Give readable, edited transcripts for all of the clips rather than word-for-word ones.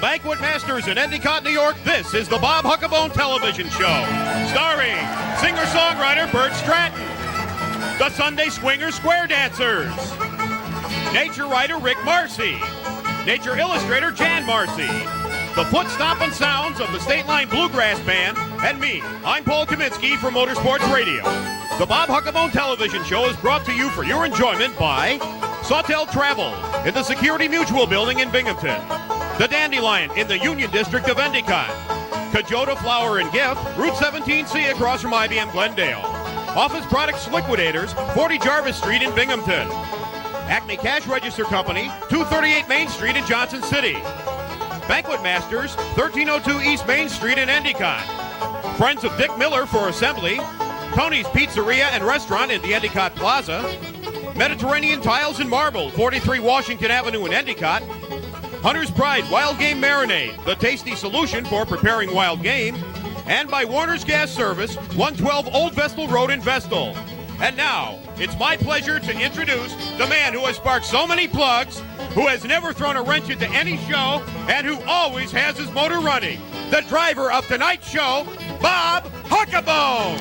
Banquet Masters in Endicott, New York, this is the Bob Huckabone Television Show, starring singer-songwriter Bert Stratton, the Sunday Swinger Square Dancers, nature writer Rick Marci, nature illustrator Jan Marci, the foot-stomping sounds of the State Line Bluegrass Band, and me, I'm Paul Kaminski from Motorsports Radio. The Bob Huckabone Television Show is brought to you for your enjoyment by Sawtell Travel in the Security Mutual Building in Binghamton, the Dandelion in the Union District of Endicott, Kajota Flower and Gift, Route 17C across from IBM Glendale, Office Products Liquidators, 40 Jarvis Street in Binghamton, Acme Cash Register Company, 238 Main Street in Johnson City, Banquet Masters, 1302 East Main Street in Endicott, Friends of Dick Miller for Assembly, Tony's Pizzeria and Restaurant in the Endicott Plaza, Mediterranean Tiles and Marble, 43 Washington Avenue in Endicott, Hunter's Pride Wild Game Marinade, the tasty solution for preparing wild game, and by Warner's Gas Service, 112 Old Vestal Road in Vestal. And now, it's my pleasure to introduce the man who has sparked so many plugs, who has never thrown a wrench into any show, and who always has his motor running, the driver of tonight's show, Bob Huckabone.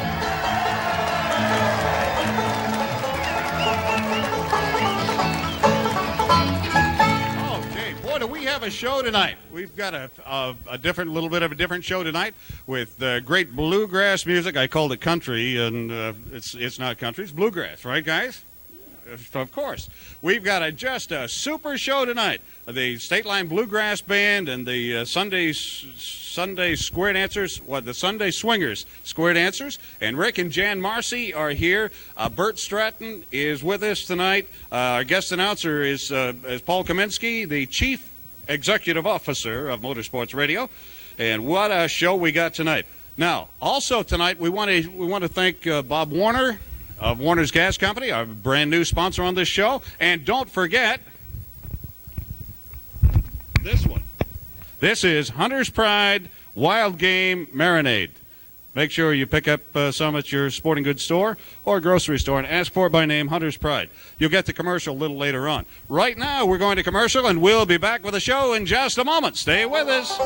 Do we have a show tonight? We've got a little bit of a different show tonight with great bluegrass music. I called it country, and it's not country, it's bluegrass, right, guys? Of course. We've got just a super show tonight. The State Line Bluegrass Band and the Sunday Square Dancers, the Sunday Swingers Square Dancers, and Rick and Jan Marci are here. Bert Stratton is with us tonight. Our guest announcer is Paul Kaminski, the Chief Executive Officer of Motorsports Radio. And what a show we got tonight. Now, also tonight, we want to thank Bob Warner of Warner's Gas Company, our brand new sponsor on this show. And don't forget this one. This is Hunter's Pride Wild Game Marinade. Make sure you pick up some at your sporting goods store or grocery store and ask for it by name, Hunter's Pride. You'll get the commercial a little later on. Right now, we're going to commercial, and we'll be back with the show in just a moment. Stay with us.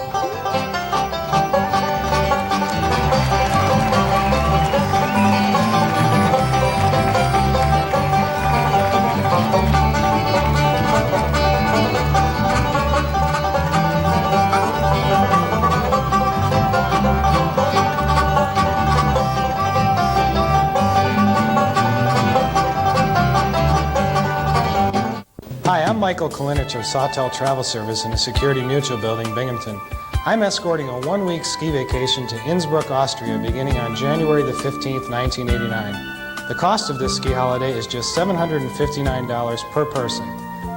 Hi, I'm Michael Kalinich of Sawtell Travel Service in the Security Mutual Building, Binghamton. I'm escorting a one-week ski vacation to Innsbruck, Austria, beginning on January the 15th, 1989. The cost of this ski holiday is just $759 per person.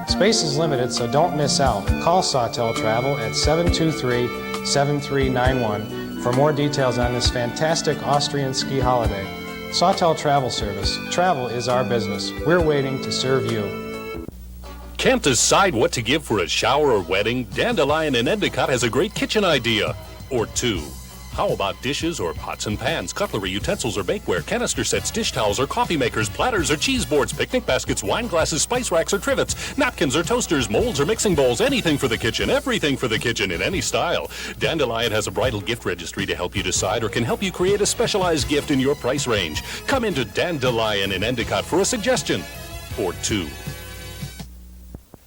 Space is limited, so don't miss out. Call Sawtell Travel at 723-7391 for more details on this fantastic Austrian ski holiday. Sawtell Travel Service. Travel is our business. We're waiting to serve you. Can't decide what to give for a shower or wedding? Dandelion in Endicott has a great kitchen idea. Or two. How about dishes or pots and pans, cutlery, utensils or bakeware, canister sets, dish towels or coffee makers, platters or cheese boards, picnic baskets, wine glasses, spice racks or trivets, napkins or toasters, molds or mixing bowls, anything for the kitchen, everything for the kitchen in any style. Dandelion has a bridal gift registry to help you decide or can help you create a specialized gift in your price range. Come into Dandelion in Endicott for a suggestion. Or two.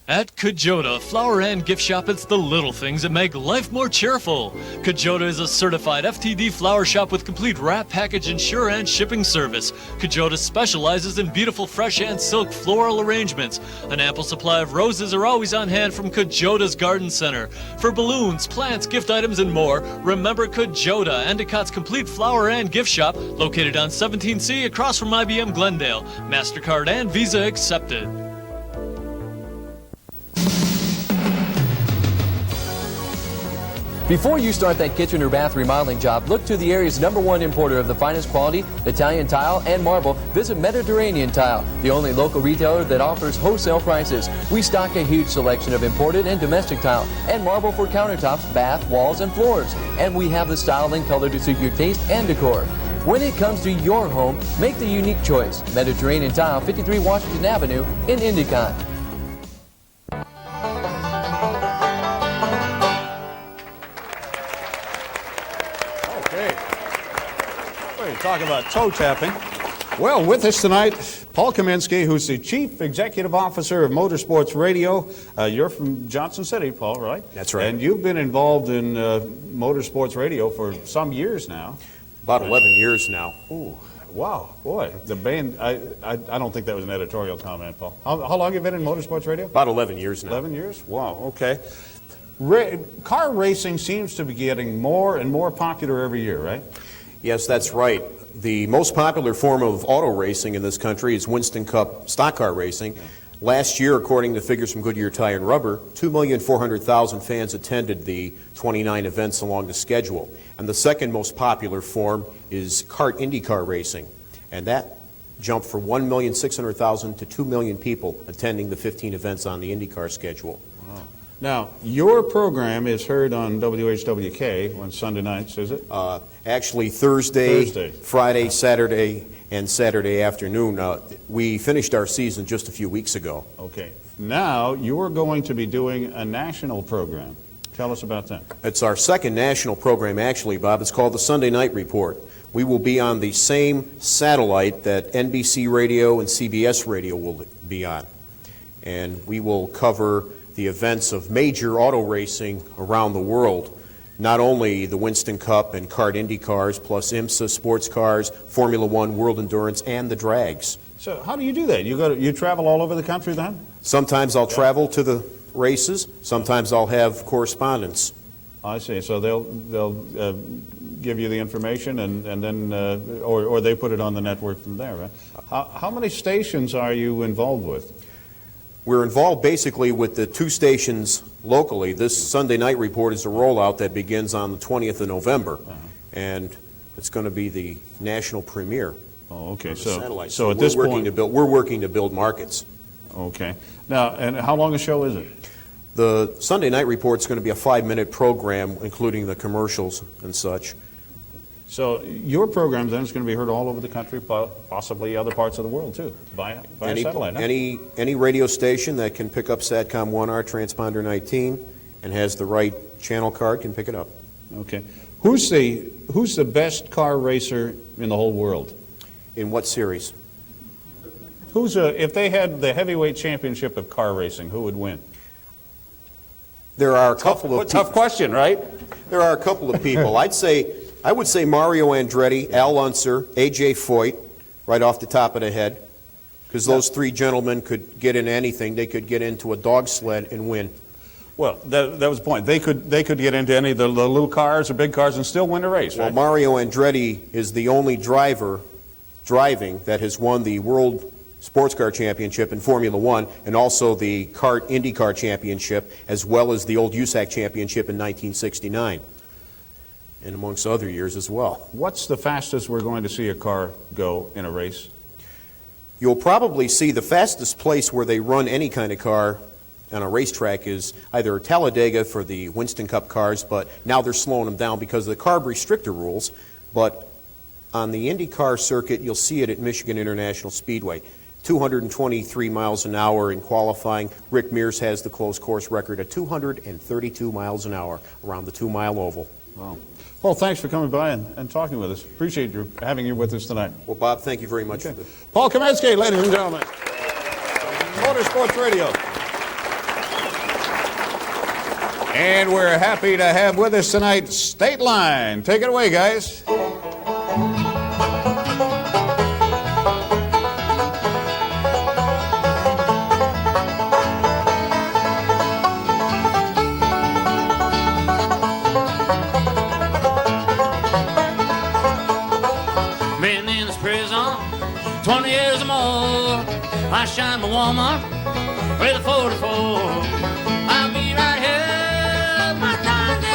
At Kajota Flower and Gift Shop, it's the little things that make life more cheerful. Kajota is a certified FTD flower shop with complete wrap, package, insure, and shipping service. Kajota specializes in beautiful fresh and silk floral arrangements. An ample supply of roses are always on hand from Kajota's Garden Center. For balloons, plants, gift items, and more, remember Kajota, Endicott's complete flower and gift shop, located on 17C across from IBM Glendale. MasterCard and Visa accepted. Before you start that kitchen or bath remodeling job, look to the area's #1 importer of the finest quality Italian tile and marble. Visit Mediterranean Tile, the only local retailer that offers wholesale prices. We stock a huge selection of imported and domestic tile and marble for countertops, bath, walls, and floors. And we have the style and color to suit your taste and decor. When it comes to your home, make the unique choice. Mediterranean Tile, 53 Washington Avenue in Endicott. Talk about toe tapping. Well, with us tonight, Paul Kaminski, who's the Chief Executive Officer of Motorsports Radio. You're from Johnson City, Paul, right? That's right. And you've been involved in Motorsports Radio for some years now. About 11 years now. Ooh, wow, boy. The band, I don't think that was an editorial comment, Paul. How long have you been in Motorsports Radio? About 11 years now. 11 years? Wow, okay. Car racing seems to be getting more and more popular every year, right? Yes, that's right. The most popular form of auto racing in this country is Winston Cup stock car racing. Last year, according to figures from Goodyear Tire and Rubber, 2,400,000 fans attended the 29 events along the schedule. And the second most popular form is kart IndyCar racing. And that jumped from 1,600,000 to 2 million people attending the 15 events on the IndyCar schedule. Wow. Now, your program is heard on WHWK on Sunday nights, is it? Actually, Thursday, Friday, Saturday, and Saturday afternoon. We finished our season just a few weeks ago. Okay. Now, you're going to be doing a national program. Tell us about that. It's our second national program, actually, Bob. It's called the Sunday Night Report. We will be on the same satellite that NBC Radio and CBS Radio will be on. And we will cover the events of major auto racing around the world. Not only the Winston Cup and kart Indy cars, plus IMSA sports cars, Formula One, World Endurance, and the drags. So how do you do that? You travel all over the country then? Sometimes I'll travel to the races. Sometimes I'll have correspondence. I see. So they'll give you the information and then or they put it on the network from there, right? How many stations are you involved with? We're involved basically with the two stations locally. This Sunday Night Report is a rollout that begins on the 20th of November, and it's going to be the national premiere. Oh, okay. Of the satellite. So at this point, we're working to build markets. Okay. Now, and how long a show is it? The Sunday Night Report is going to be a 5-minute program, including the commercials and such. So your program then is going to be heard all over the country, possibly other parts of the world too, via satellite. Huh? Any radio station that can pick up Satcom 1R transponder 19 and has the right channel card can pick it up. Okay. Who's the best car racer in the whole world? In what series? If they had the heavyweight championship of car racing, who would win? There are a couple of tough question, right? There are a couple of people. I would say Mario Andretti, Al Unser, A.J. Foyt, right off the top of the head, because those three gentlemen could get in anything. They could get into a dog sled and win. Well, that was the point. They could get into any of the little cars or big cars and still win a race, right? Well, Mario Andretti is the only driver driving that has won the World Sports Car Championship in Formula One and also the kart IndyCar Championship, as well as the old USAC Championship in 1969. And amongst other years as well. What's the fastest we're going to see a car go in a race? You'll probably see the fastest place where they run any kind of car on a racetrack is either Talladega for the Winston Cup cars, but now they're slowing them down because of the carb restrictor rules. But on the IndyCar circuit, you'll see it at Michigan International Speedway. 223 miles an hour in qualifying. Rick Mears has the closed course record at 232 miles an hour around the 2-mile oval. Wow. Paul, thanks for coming by and talking with us. Appreciate having you with us tonight. Well, Bob, thank you very much. Okay. Paul Kaminski, ladies and gentlemen. Motorsports Radio. And we're happy to have with us tonight State Line. Take it away, guys. I shine my woman with a 44. I'll be right here, my 90.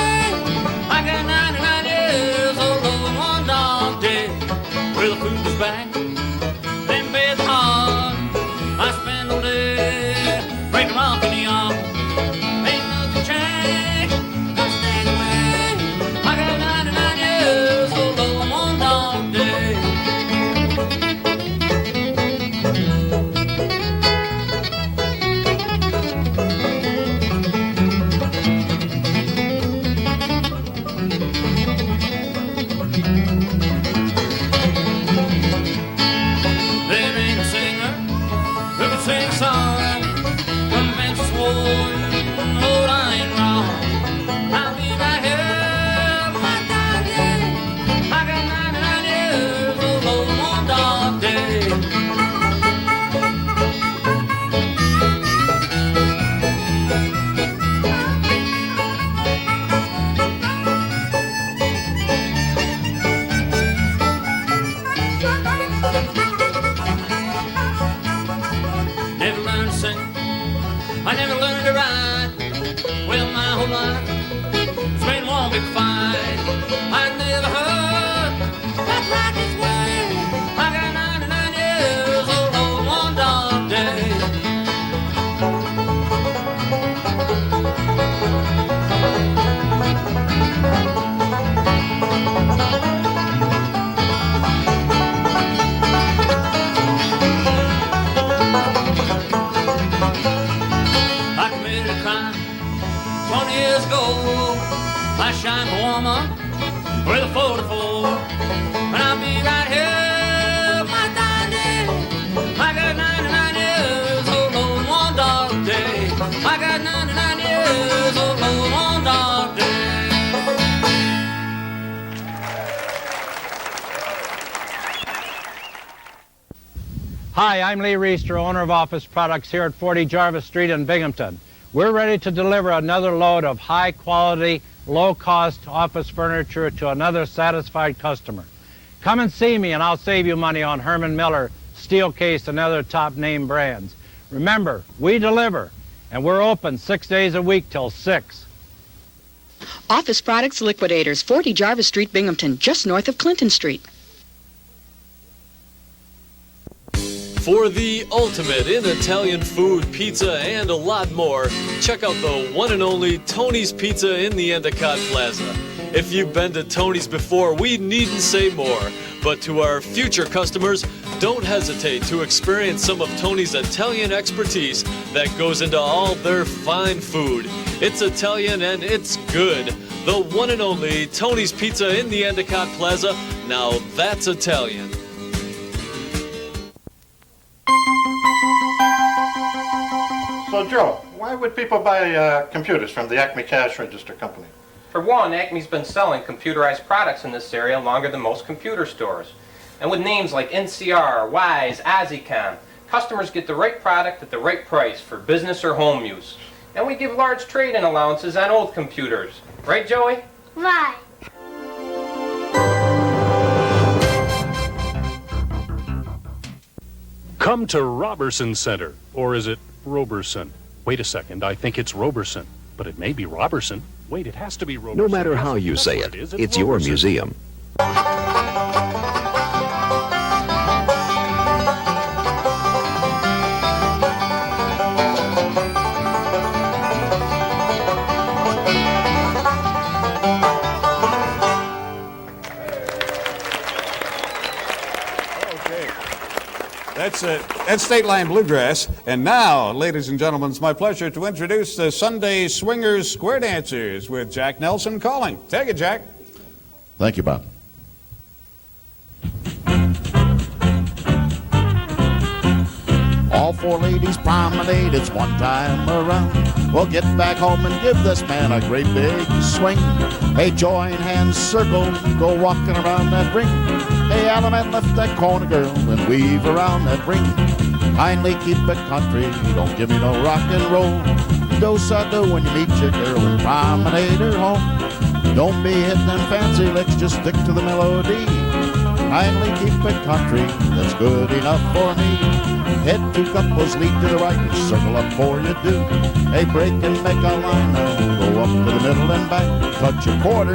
I got 99 years old over one dog day. Well, the food is back, then beds are hard. I spend all day breaking rock in the yard. Ain't nothing changed, I'm staying away. I got 99 years old over one dog day. I never learned to ride. Well, my whole life it's been one big fight. I never heard that right this way. I got 99 years old on one dark day. I committed a crime 20 years ago. I shined a woman with a 44, and I'll be right here, my dying day. I got 99 years old on one dark day. I got 99 years old on one dark day. Hi, I'm Lee Reister, owner of Office Products here at 40 Jarvis Street in Binghamton. We're ready to deliver another load of high-quality, low-cost office furniture to another satisfied customer. Come and see me and I'll save you money on Herman Miller, Steelcase, and other top-name brands. Remember, we deliver, and we're open 6 days a week till 6. Office Products Liquidators, 40 Jarvis Street, Binghamton, just north of Clinton Street. For the ultimate in Italian food, pizza, and a lot more, check out the one and only Tony's Pizza in the Endicott Plaza. If you've been to Tony's before, we needn't say more. But to our future customers, don't hesitate to experience some of Tony's Italian expertise that goes into all their fine food. It's Italian and it's good. The one and only Tony's Pizza in the Endicott Plaza. Now that's Italian. So, Joe, why would people buy computers from the Acme Cash Register Company? For one, Acme's been selling computerized products in this area longer than most computer stores. And with names like NCR, Wise, Azicom, customers get the right product at the right price for business or home use. And we give large trade-in allowances on old computers. Right, Joey? Right. Come to Roberson Center, or is it Roberson? Wait a second, I think it's Roberson, but it may be Roberson. Wait, it has to be Roberson. No matter how you say it, it's your museum. That's State Line Bluegrass. And now, ladies and gentlemen, it's my pleasure to introduce the Sunday Swingers Square Dancers with Jack Nelson calling. Take it, Jack. Thank you, Bob. All four ladies promenade, it's one time around. Well, get back home and give this man a great big swing. Hey, join hands, circle, go walking around that ring. Hey, Alaman, lift that corner, girl, and weave around that ring. Kindly keep it country, don't give me no rock and roll. Do-sa-do when you meet your girl and promenade her home. Don't be hitting them fancy licks, just stick to the melody. Kindly keep it country, that's good enough for me. Head two couples, lead to the right, and circle up for you do. Hey, break and make a line now, go up to the middle and back. Touch a quarter,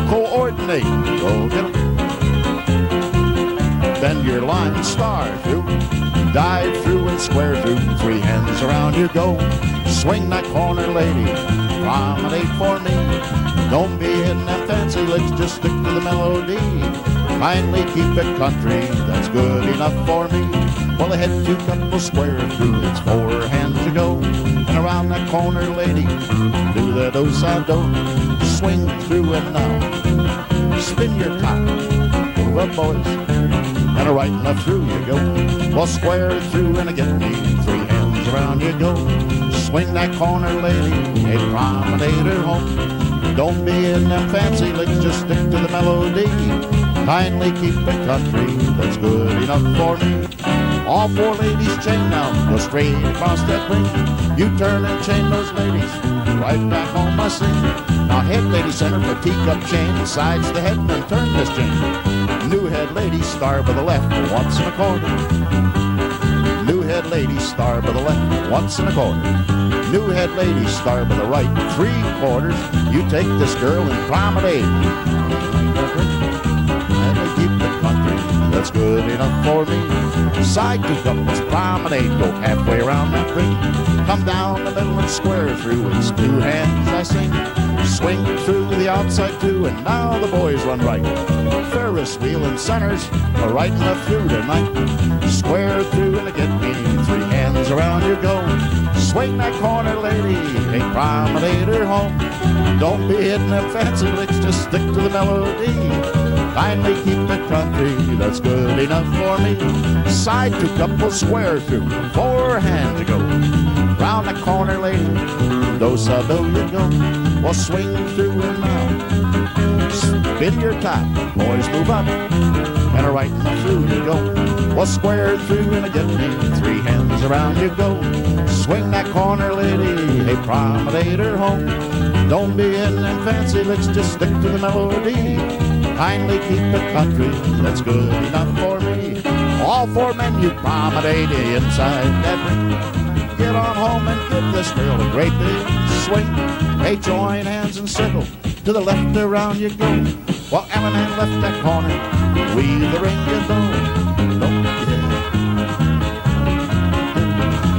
coordinate, go get 'em. Bend your line, star through, dive through and square through. 3 hands around you go. Swing that corner, lady, promenade for me. Don't be hitting them fancy licks, just stick to the melody. Kindly keep it country, that's good enough for me. Well, ahead 2 couples square through, it's 4 hands to go. And around that corner, lady, do the do-sa-do. Swing through and now, spin your top, move up, boys. And a right and left through you go. Well, square through and again, 3 hands around you go. Swing that corner, lady, a promenade her home. Don't be in them fancy licks, just stick to the melody. Kindly keep it country, that's good enough for me. All 4 ladies chain now, go straight across that ring. You turn and chain those ladies, right back on my scene. Now head lady center for teacup chain, sides the head and then turn this chain. New head lady, star by the left, once in a corner. New head head lady, star by the left, once and a quarter. New head lady, star by the right, 3/4. You take this girl and promenade. And they keep the country, that's good enough for me. Side to couples, promenade, go halfway around that ring. Come down the middle and square through, it's 2 hands I sing. Swing through the outside too, and now the boys run right. Ferris wheel and centers, right and left through tonight. Square through and get me, 3 hands around you go. Swing that corner, lady, hey, promenade her home. Don't be hitting them fancy licks, just stick to the melody. Kindly keep it country, that's good enough for me. Side to couple, square through, 4 hands to go. Round the corner, lady, do-sa-do you go. Well, swing through and now. Spin your top, boys move up, and a right and through you go. Well, square through and get me, 3 hands around you go. Swing that corner, lady, hey, promenade her home. Don't be in them fancy licks, just stick to the melody. Kindly keep it country, that's good enough for me. All 4 men, you promenade inside that ring. Get on home and give this girl a great big swing. Hey, join hands and circle, to the left around you go. Well, Alan and left that corner, weave the ring you know.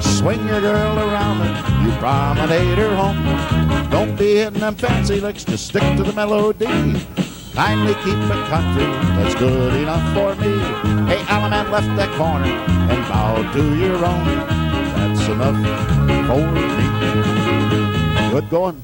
Swing your girl around and you promenade her home. Don't be hitting them fancy licks, just stick to the melody. Kindly keep it country, that's good enough for me. Hey, Alaman left that corner and bow to your own. That's enough for me. Good going.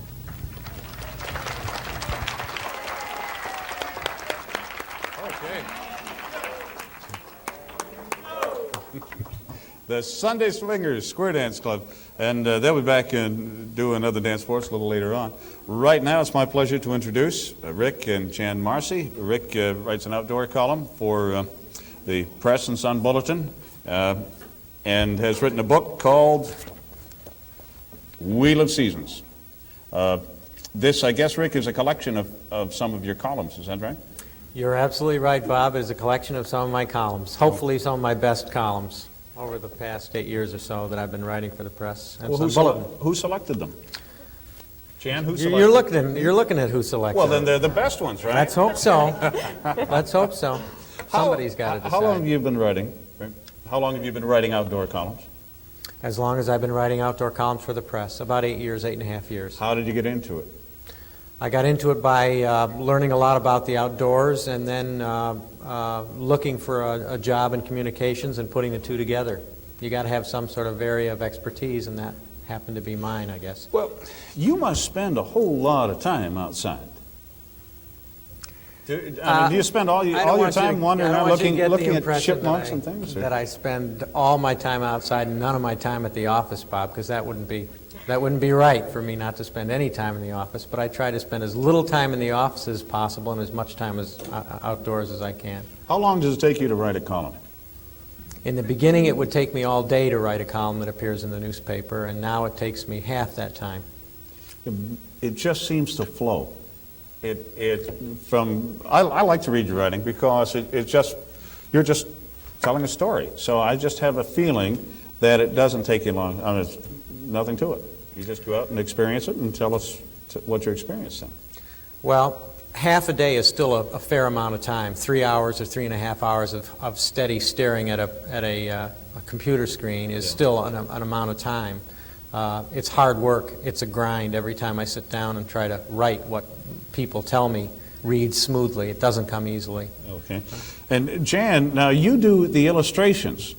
The Sunday Swingers Square Dance Club, and they'll be back and do another dance for us a little later on. Right now, it's my pleasure to introduce Rick and Jan Marci. Rick writes an outdoor column for the Press and Sun Bulletin, and has written a book called Wheel of Seasons. This, I guess, Rick, is a collection of some of your columns, is that right? You're absolutely right, Bob. It's a collection of some of my columns, hopefully some of my best columns over the past 8 years or so that I've been writing for the Press and Sun Bulletin. Who selected them? Jan, who selected You're looking at who selected them. Well, then they're the best ones, right? Let's hope so. Let's hope so. Somebody's got to decide. How long have you been writing? How long have you been writing outdoor columns? As long as I've been writing outdoor columns for the Press, about 8 years, 8.5 years. How did you get into it? I got into it by learning a lot about the outdoors and then looking for a job in communications and putting the two together. You got to have some sort of area of expertise, and that happened to be mine, I guess. Well, you must spend a whole lot of time outside. Do you spend all your time wandering around looking at chipmunks and things? That I spend all my time outside and none of my time at the office, Bob, because that wouldn't be right for me not to spend any time in the office. But I try to spend as little time in the office as possible and as much time as outdoors as I can. How long does it take you to write a column? In the beginning, it would take me all day to write a column that appears in the newspaper, and now it takes me half that time. It just seems to flow. I like to read your writing because you're just telling a story. So I just have a feeling that it doesn't take you long. I mean, there's nothing to it. You just go out and experience it and tell us what you're experiencing. Well, half a day is still a fair amount of time. 3 hours or 3.5 hours of steady staring at a computer screen is still an amount of time. It's hard work. It's a grind every time I sit down and try to write what people tell me reads smoothly. It doesn't come easily. Okay. And Jan, now you do the illustrations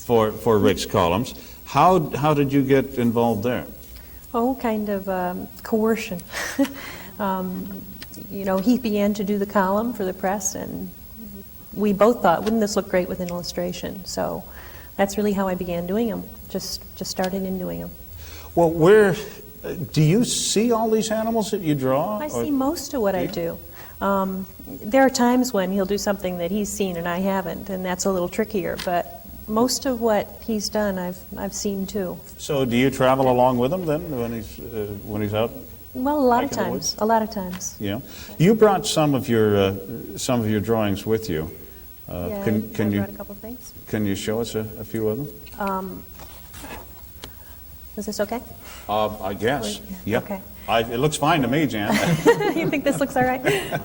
for Rick's columns. How did you get involved there? Oh, kind of coercion. He began to do the column for the Press, and we both thought, wouldn't this look great with an illustration? So that's really how I began doing them, just started in doing them. Well, do you see all these animals that you draw? I see most of what I do. There are times when he'll do something that he's seen and I haven't, and that's a little trickier, but most of what he's done I've seen too. So do you travel along with him then when he's out? Well, a lot of times. Yeah. You brought some of your drawings with you. I brought a couple things. Can you show us a few of them? Is this okay? I guess. Yeah. Okay. It looks fine to me, Jan. You think this looks all right?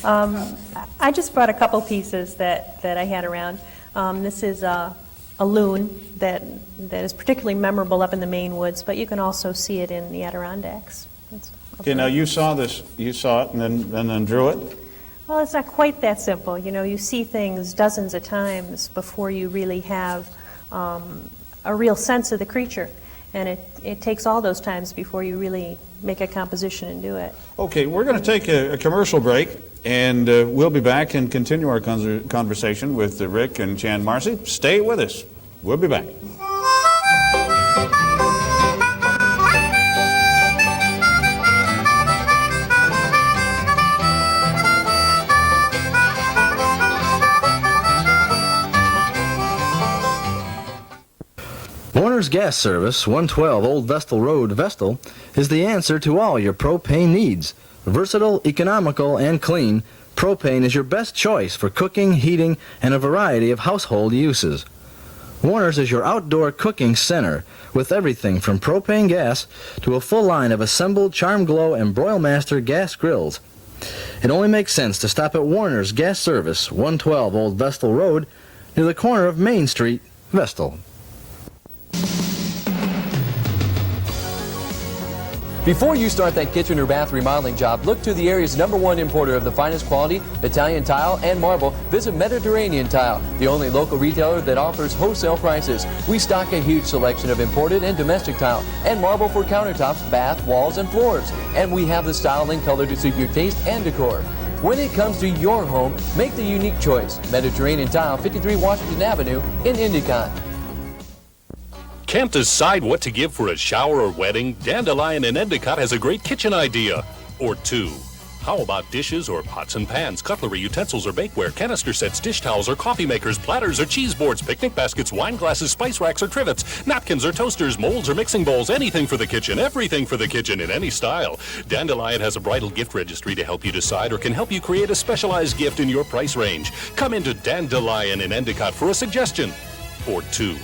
I just brought a couple pieces that I had around. This is a loon that is particularly memorable up in the Maine woods, but you can also see it in the Adirondacks. Okay, now you saw this, you saw it and then drew it? Well, it's not quite that simple. You know, you see things dozens of times before you really have a real sense of the creature. And it takes all those times before you really make a composition and do it. Okay, we're going to take a commercial break, and we'll be back and continue our conversation with Rick and Jan Marci. Stay with us. We'll be back. Warner's Gas Service, 112 Old Vestal Road, Vestal, is the answer to all your propane needs. Versatile, economical, and clean, propane is your best choice for cooking, heating, and a variety of household uses. Warner's is your outdoor cooking center, with everything from propane gas to a full line of assembled Charm Glow and Broilmaster gas grills. It only makes sense to stop at Warner's Gas Service, 112 Old Vestal Road, near the corner of Main Street, Vestal. Before you start that kitchen or bath remodeling job, look to the area's #1 importer of the finest quality Italian tile and marble. Visit Mediterranean Tile, the only local retailer that offers wholesale prices. We stock a huge selection of imported and domestic tile and marble for countertops, bath, walls, and floors. And we have the style and color to suit your taste and decor. When it comes to your home, make the unique choice. Mediterranean Tile, 53 Washington Avenue in Endicott. Can't decide what to give for a shower or wedding? Dandelion in Endicott has a great kitchen idea. Or two. How about dishes or pots and pans, cutlery, utensils, or bakeware, canister sets, dish towels, or coffee makers, platters or cheese boards, picnic baskets, wine glasses, spice racks or trivets, napkins or toasters, molds or mixing bowls, anything for the kitchen, everything for the kitchen in any style. Dandelion has a bridal gift registry to help you decide or can help you create a specialized gift in your price range. Come into Dandelion in Endicott for a suggestion. Or two.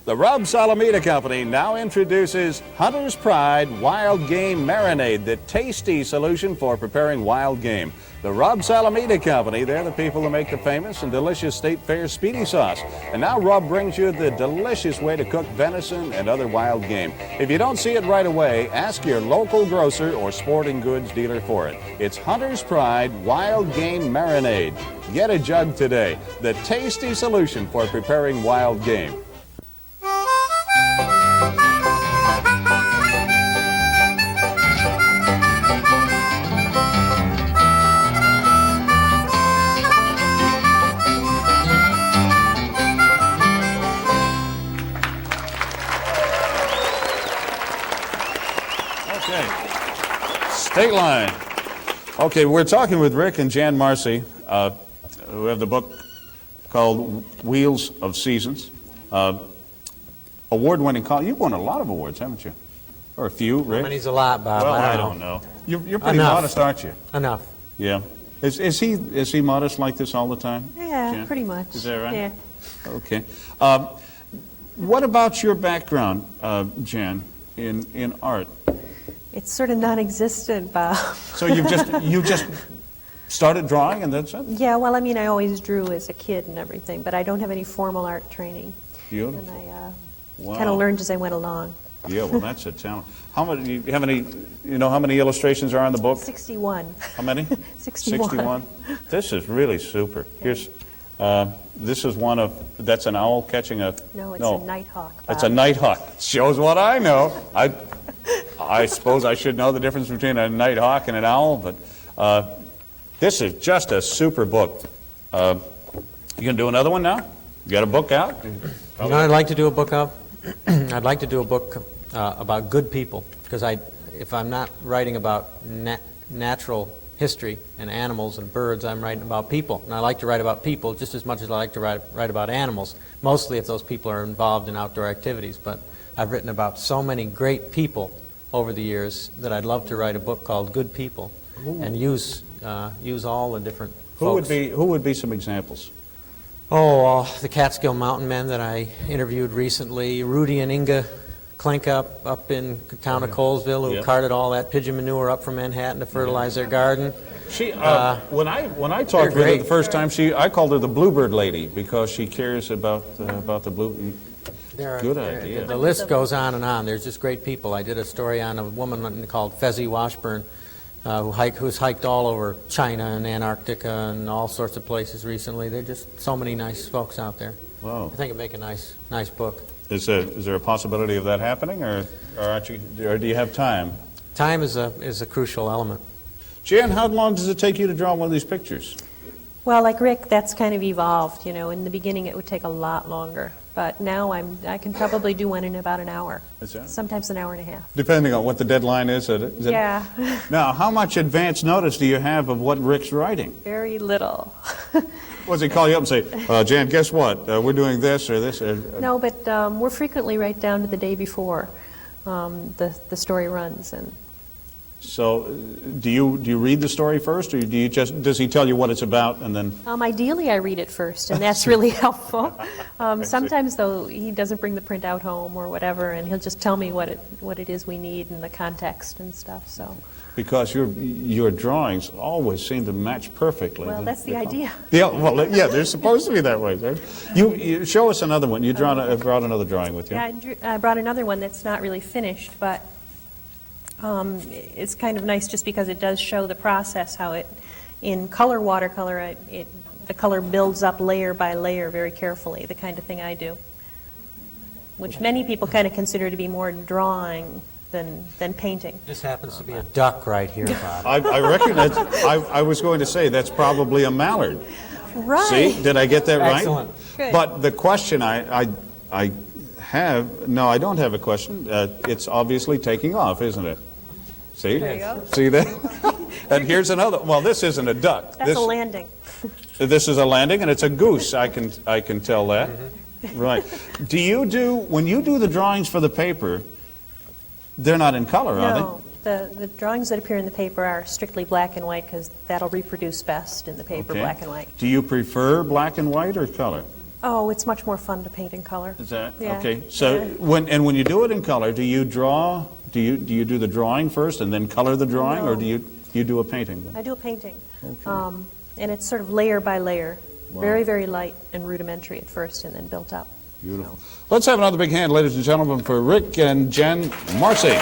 The Rob Salamita Company now introduces Hunter's Pride Wild Game Marinade, the tasty solution for preparing wild game. The Rob Salamita Company, they're the people who make the famous and delicious State Fair Speedy Sauce. And now Rob brings you the delicious way to cook venison and other wild game. If you don't see it right away, ask your local grocer or sporting goods dealer for it. It's Hunter's Pride Wild Game Marinade. Get a jug today, the tasty solution for preparing wild game. State line. Okay, we're talking with Rick and Jan Marci, who have the book called Wheels of Seasons. Award-winning college. You've won a lot of awards, haven't you? Or a few, Rick? How many's a lot, Bob? Well, I don't know. You're pretty Enough. modest, aren't you? Enough. Yeah. Is he modest like this all the time? Yeah, Jan? pretty much. Is that right? Yeah. Okay. What about your background, Jan, in art? It's sort of non-existent, Bob. So you just started drawing and that's it? Yeah, well, I mean, I always drew as a kid and everything, but I don't have any formal art training. Beautiful. And I Wow. kind of learned as I went along. Yeah, well, that's a talent. How many? You have any? You know how many illustrations are in the book? 61. How many? 61. 61. This is really super. Here's. This is one of. That's an owl catching a. No, it's a nighthawk, Bob. It's a nighthawk. Shows what I know. I suppose I should know the difference between a nighthawk and an owl, but this is just a super book. You gonna do another one now? You got a book out? You know what I'd like to do a book of? I'd like to do a book about good people, because if I'm not writing about natural history and animals and birds, I'm writing about people. And I like to write about people just as much as I like to write about animals, mostly if those people are involved in outdoor activities. But I've written about so many great people over the years that I'd love to write a book called Good People. Ooh. And use all the different folks. Who would be some examples? The Catskill Mountain Men that I interviewed recently, Rudy and Inga Klink up in the town of Colesville, who carted all that pigeon manure up from Manhattan to fertilize their garden. She, when I talked with her the first time, I called her the Bluebird Lady because she cares about the blue. Good idea. The list goes on and on. There's just great people. I did a story on a woman called Fezzi Washburn, who's hiked all over China and Antarctica and all sorts of places recently. There are just so many nice folks out there. Wow. I think it'd make a nice book. Is there a possibility of that happening, or do you have time? Time is a crucial element. Jan, how long does it take you to draw one of these pictures? Well, like Rick, that's kind of evolved. In the beginning it would take a lot longer, but now I can probably do one in about an hour. Is that? Sometimes an hour and a half. Depending on what the deadline is. Yeah. Now, how much advance notice do you have of what Rick's writing? Very little. Does he call you up and say, Jan, guess what? We're doing this or this? No, but we're frequently right down to the day before the story runs. And so, do you read the story first, or does he tell you what it's about and then? Ideally, I read it first, and that's really helpful. Sometimes, though, he doesn't bring the printout home or whatever, and he'll just tell me what it is we need and the context and stuff. So. Because your drawings always seem to match perfectly. Well, that's the idea. Yeah, well, yeah, they're supposed to be that way. Right? You show us another one. You brought another drawing with you. Yeah, I brought another one that's not really finished, but it's kind of nice just because it does show the process, how in color watercolor, the color builds up layer by layer very carefully, the kind of thing I do, which many people kind of consider to be more drawing than painting. This happens to be a duck right here, Bob. I recognize. I was going to say that's probably a mallard. Right. See, did I get that right? Excellent. Good. But the question I have, no, I don't have a question. It's obviously taking off, isn't it? See? There you go. See that? And here's another. Well, this isn't a duck. That's a landing. This is a landing, and it's a goose. I can tell that. Mm-hmm. Right. When you do the drawings for the paper? They're not in color, are they? The drawings that appear in the paper are strictly black and white because that'll reproduce best in the paper, black and white. Do you prefer black and white or color? Oh, it's much more fun to paint in color. Is that? Yeah. Okay. So when you do it in color, do you draw? Do you do the drawing first and then color the drawing, or do you do a painting then? I do a painting. Okay. And it's sort of layer by layer. Wow. Very, very light and rudimentary at first and then built up. Beautiful. Let's have another big hand, ladies and gentlemen, for Rick and Jan Marci.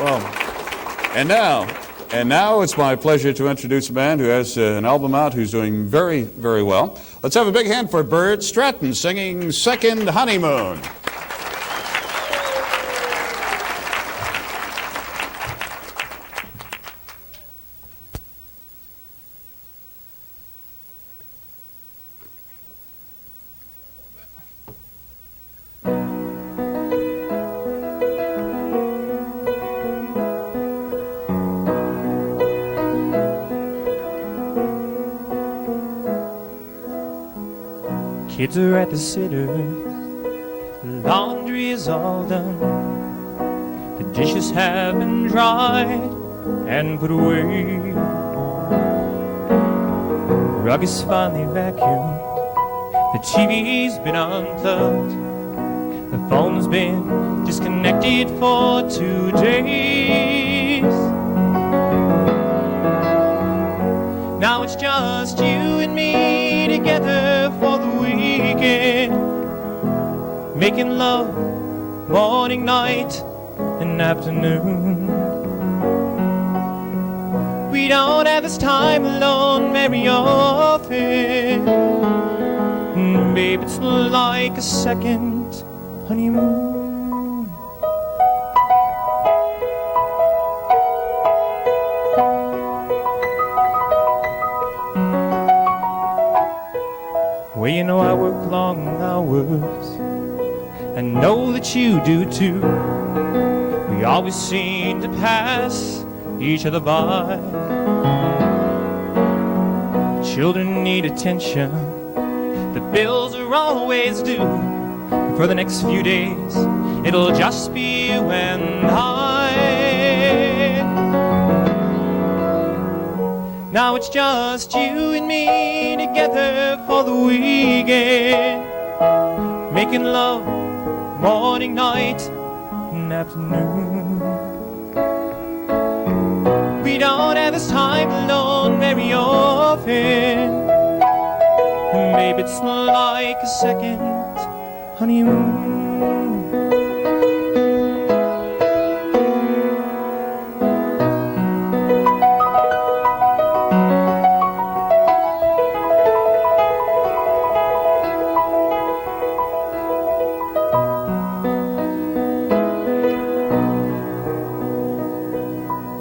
Well, and now it's my pleasure to introduce a man who has an album out who's doing very, very well. Let's have a big hand for Bert Stratton singing Second Honeymoon. Kids are at the sitter, the laundry is all done, the dishes have been dried and put away, the rug is finally vacuumed, the TV's been unplugged, the phone's been disconnected for 2 days. Now it's just you and me together for the weekend, making love morning, night, and afternoon. We don't have this time alone very often, babe, it's like a second honeymoon. Well, you know I work long hours, I know that you do too. We always seem to pass each other by. Children need attention, the bills are always due. And for the next few days, it'll just be you and I. Now it's just you and me together for the weekend, making love morning, night, and afternoon. We don't have this time alone very often. Maybe it's like a second honeymoon.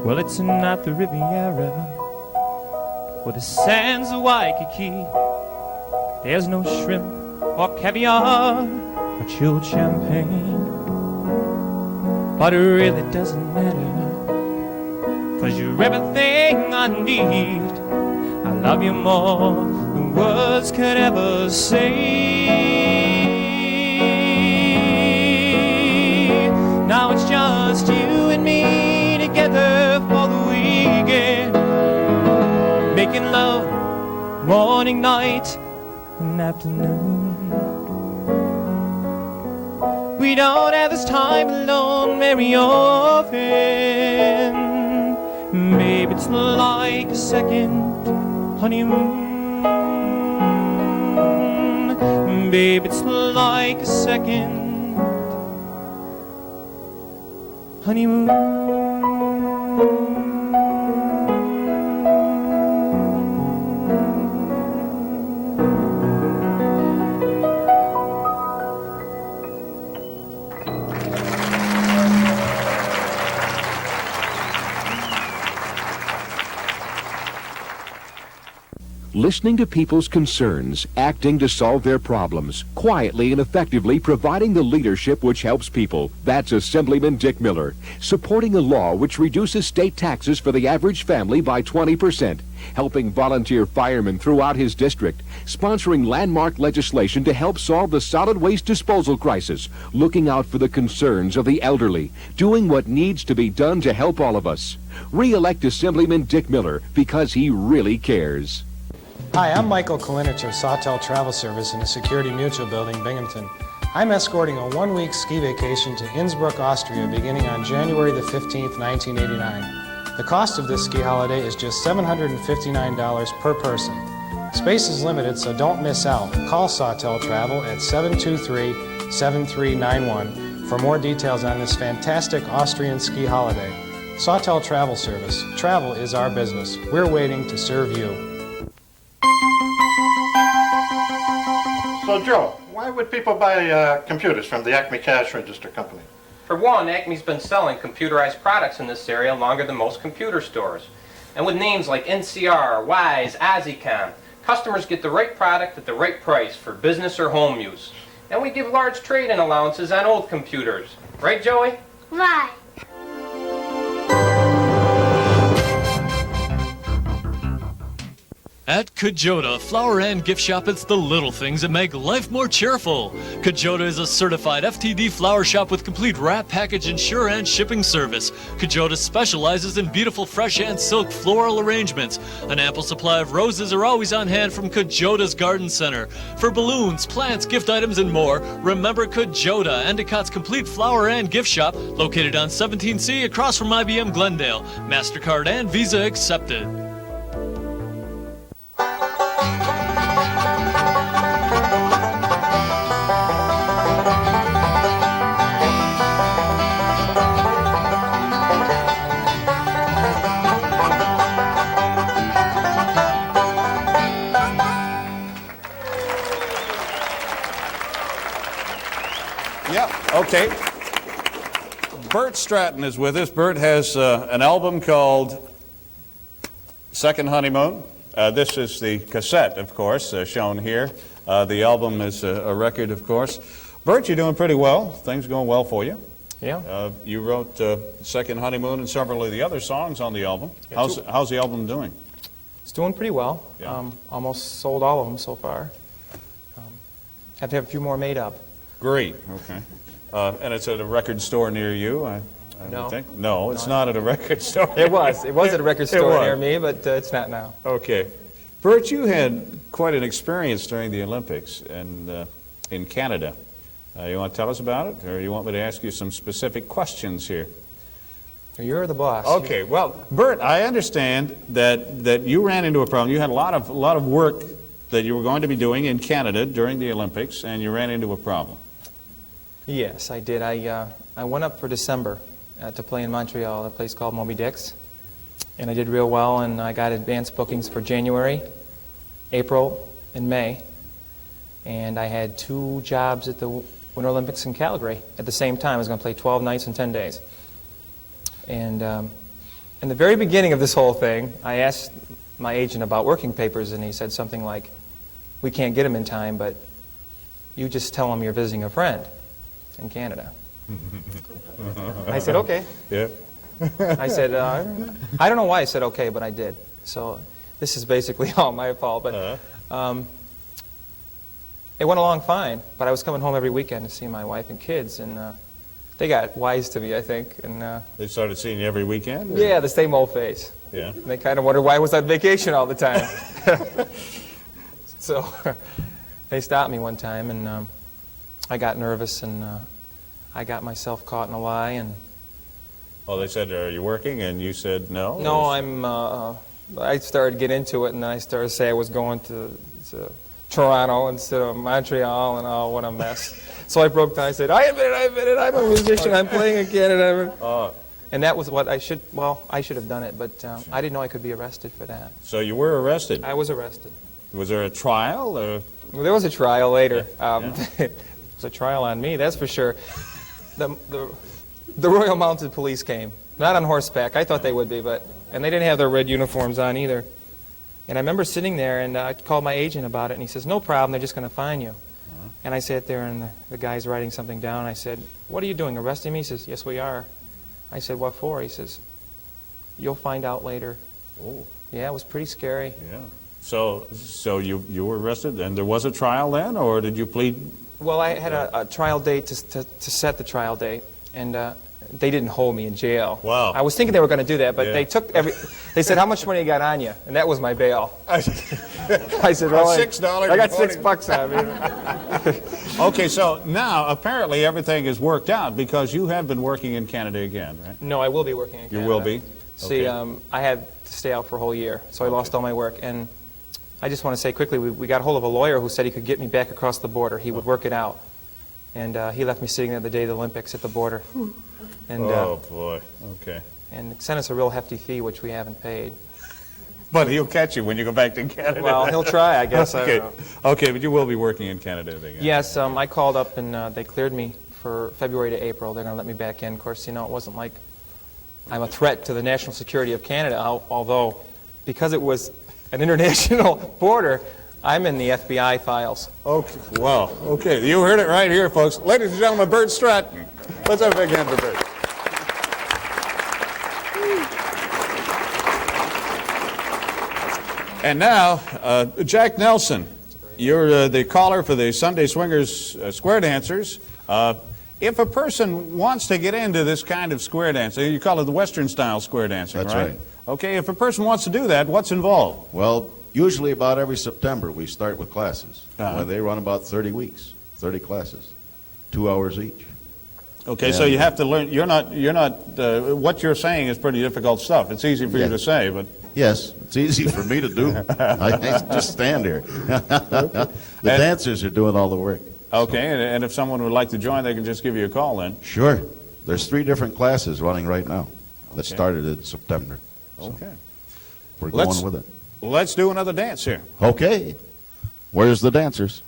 Well, it's not the Riviera or the sands of Waikiki. There's no shrimp or caviar or chilled champagne. But it really doesn't matter, 'cause you're everything I need. I love you more than words could ever say. Now it's just you and me together for the weekend, making love morning, night, and afternoon. We don't have this time alone very often. Maybe it's like a second honeymoon. Babe, it's like a second honeymoon. Listening to people's concerns, acting to solve their problems, quietly and effectively providing the leadership which helps people. That's Assemblyman Dick Miller, supporting a law which reduces state taxes for the average family by 20%, helping volunteer firemen throughout his district, sponsoring landmark legislation to help solve the solid waste disposal crisis, looking out for the concerns of the elderly, doing what needs to be done to help all of us. Re-elect Assemblyman Dick Miller because he really cares. Hi, I'm Michael Kalinich of Sawtell Travel Service in the Security Mutual Building, Binghamton. I'm escorting a one-week ski vacation to Innsbruck, Austria, beginning on January the 15th, 1989. The cost of this ski holiday is just $759 per person. Space is limited, so don't miss out. Call Sawtell Travel at 723-7391 for more details on this fantastic Austrian ski holiday. Sawtell Travel Service. Travel is our business. We're waiting to serve you. So, Joe, why would people buy computers from the Acme Cash Register Company? For one, Acme's been selling computerized products in this area longer than most computer stores. And with names like NCR, Wise, Azicom, customers get the right product at the right price for business or home use. And we give large trade-in allowances on old computers. Right, Joey? Right. At Kajota Flower and Gift Shop, it's the little things that make life more cheerful. Kajota is a certified FTD flower shop with complete wrap, package, insure, and shipping service. Kajota specializes in beautiful fresh and silk floral arrangements. An ample supply of roses are always on hand from Kajota's Garden Center. For balloons, plants, gift items, and more, remember Kajota, Endicott's complete flower and gift shop, located on 17C across from IBM Glendale. MasterCard and Visa accepted. Okay. Bert Stratton is with us. Bert has an album called Second Honeymoon. This is the cassette, of course, shown here. The album is a record, of course. Bert, you're doing pretty well. Things going well for you. Yeah. You wrote Second Honeymoon and several of the other songs on the album. How's the album doing? It's doing pretty well. Yeah. Almost sold all of them so far. Have to have a few more made up. Great. Okay. And it's at a record store near you. I No. would think. No, it's not at a record store. It was. It was at a record store was. near me, but it's not now. Okay. Bert, you had quite an experience during the Olympics and in Canada. You want to tell us about it, or you want me to ask you some specific questions here? You're the boss. Okay. Well, Bert, I understand that you ran into a problem. You had a lot of work that you were going to be doing in Canada during the Olympics, and you ran into a problem. Yes, I did. I went up for December to play in Montreal, a place called Moby Dick's, and I did real well, and I got advanced bookings for January, April, and May, and I had 2 jobs at the Winter Olympics in Calgary at the same time. I was going to play 12 nights and 10 days. And in the very beginning of this whole thing, I asked my agent about working papers, and he said something like, "We can't get them in time, but you just tell them you're visiting a friend in Canada." I said, "Okay." Yeah. I said, I don't know why I said okay, but I did. So this is basically all my fault. But it went along fine. But I was coming home every weekend to see my wife and kids, and they got wise to me, I think. And They started seeing you every weekend? Or? yeah, the same old face. Yeah. And they kind of wondered why I was on vacation all the time. So they stopped me one time, and I got nervous, and I got myself caught in a lie. And Oh, they said, "Are you working?" And you said, "No." no, I started to get into it, and then I started to say I was going to Toronto instead of Montreal, and oh, what a mess. So I broke down. I said, I admit it, I'm a musician, I'm playing in Canada. And that was what I should have done it, but I didn't know I could be arrested for that. So you were arrested? I was arrested. Was there a trial? Or? Well, there was a trial later. It was a trial on me, that's for sure. The Royal Mounted Police came, not on horseback. I thought they would be, and they didn't have their red uniforms on either. And I remember sitting there, and I called my agent about it, and he says, "No problem, they're just going to fine you." And I sat there, and the guy's writing something down. I said, "What are you doing, arresting me?" He says, "Yes, we are." I said, "What for?" He says, "You'll find out later." Oh. Yeah, it was pretty scary. Yeah. So you were arrested, and there was a trial then, or did you plead? Well, I had a trial date to set the trial date, and they didn't hold me in jail. Wow. I was thinking they were going to do that, but they said, "How much money you got on you?" And that was my bail. I said, "Well, $6. I got $6 on me." Okay, so now apparently everything is worked out because you have been working in Canada again, right? No, I will be working in Canada. You will be? See, Okay. I had to stay out for a whole year, so I lost all my work. And I just want to say quickly, we got a hold of a lawyer who said he could get me back across the border. He would work it out. And he left me sitting there the day of the Olympics at the border. And, oh, boy. Okay. And sent us a real hefty fee, which we haven't paid. But he'll catch you when you go back to Canada. Well, he'll try, I guess. Okay. I don't know. Okay, but you will be working in Canada again. Yes, I called up, and they cleared me for February to April. They're going to let me back in. Of course, it wasn't like I'm a threat to the national security of Canada, although because it was an international border, I'm in the FBI files. Okay. Wow. Okay. You heard it right here, folks. Ladies and gentlemen, Bert Stratton. Let's have a big hand for Bert. And now, Jack Nelson, you're the caller for the Sunday Swingers Square Dancers. If a person wants to get into this kind of square dancing, you call it the Western style square dancing, That's right. Okay, if a person wants to do that, what's involved? Well, usually about every September we start with classes. They run about 30 weeks, 30 classes, 2 hours each. Okay, so you have to learn. You're not. What you're saying is pretty difficult stuff. It's easy for you to say, but yes, it's easy for me to do. I just stand here. The dancers are doing all the work. Okay, and if someone would like to join, they can just give you a call then. Sure. There's 3 different classes running right now that started in September. So Okay. We're going with it. Let's do another dance here. Okay. Where's the dancers?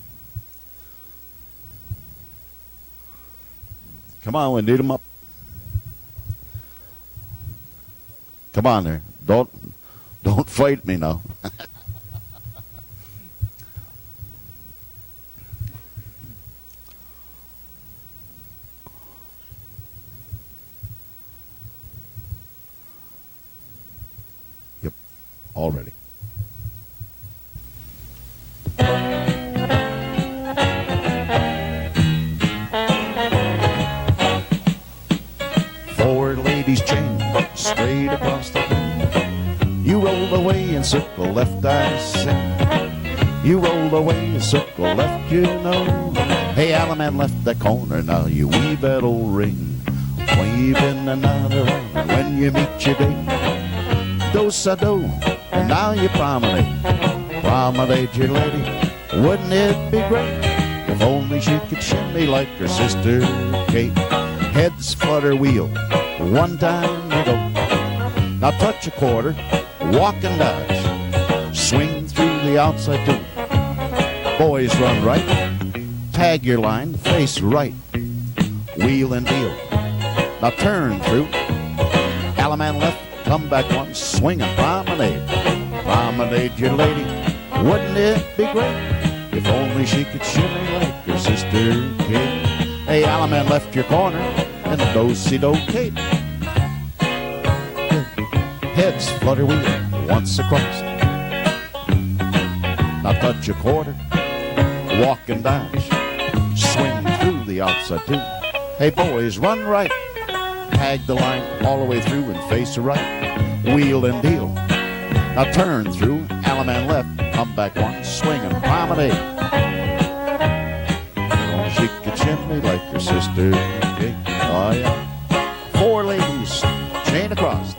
Come on, we need them up. Come on there. Don't fight me now. Yep. All ready. lady's chain straight across the room. You roll away and circle left, I sing. You roll away and circle left, you know. Hey, Alaman left that corner, now you weave that old ring. Waving another around when you meet your date. Do-sa-do, and now you promenade. Promenade your lady, wouldn't it be great if only she could shimmy like her sister Kate? Heads flutter wheel, one time you go. Now touch a quarter, walk and dodge. Swing through the outside too. Boys run right, tag your line, face right. Wheel and deal. Now turn through. Alaman left, come back one, swing and promenade. Promenade your lady, wouldn't it be great if only she could shimmy like her sister Kate? Hey, Alaman left your corner, and do-si-do Kate. Heads flutter wheel, once across. Now touch a quarter, walk and dodge. Swing through the outside too. Hey, boys, run right. Tag the line all the way through and face right. Wheel and deal. Now turn through, Alaman left, come back one, swing and promenade. Oh, she could shimmy like her sister Kate. Oh, yeah. 4 ladies, chain across.